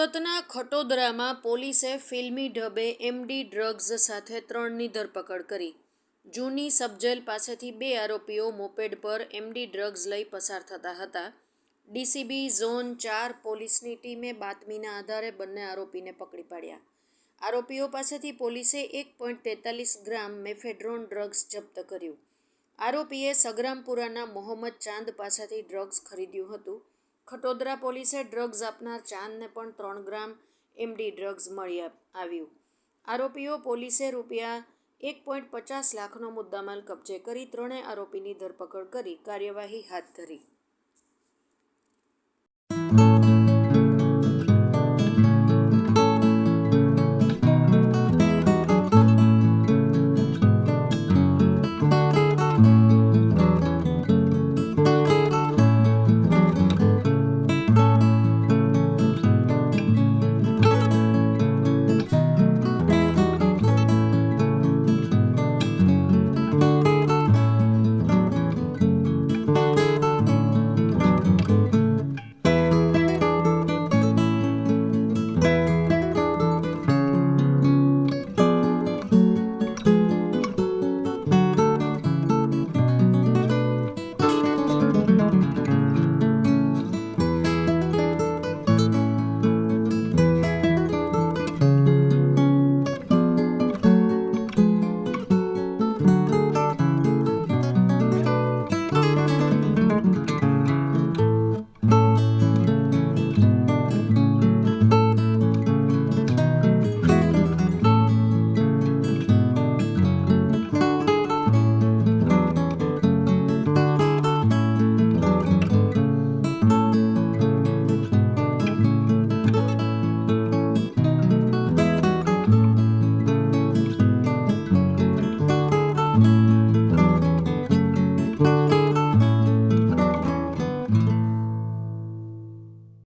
સુરતના ખટોદરામાં પોલીસે ફિલ્મી ઢબે એમડી ડ્રગ્સ સાથે 3ની ધરપકડ કરી. જૂની સબજેલ પાસેથી 2 આરોપીઓ મોપેડ પર એમડી ડ્રગ્સ લઈ પસાર થતા હતા. ડીસીબી ઝોન 4 પોલીસની ટીમે બાતમીના આધારે બંને આરોપીને પકડી પાડ્યા. આરોપીઓ પાસેથી પોલીસે 1.43 ગ્રામ મેફેડ્રોન ડ્રગ્સ જપ્ત કર્યું. આરોપીએ સગરામપુરાના મોહમ્મદ ચાંદ પાસેથી ડ્રગ્સ ખરીદ્યું હતું. ખટોદરા પોલીસે ડ્રગ્સ આપનાર ચાંદને પણ 3 ગ્રામ એમડી ડ્રગ્સ મળી આવ્યું. આરોપીઓ પોલીસે ₹1.50 લાખનો મુદ્દામાલ કબજે કરી ત્રણેય આરોપીની ધરપકડ કરી કાર્યવાહી હાથ ધરી.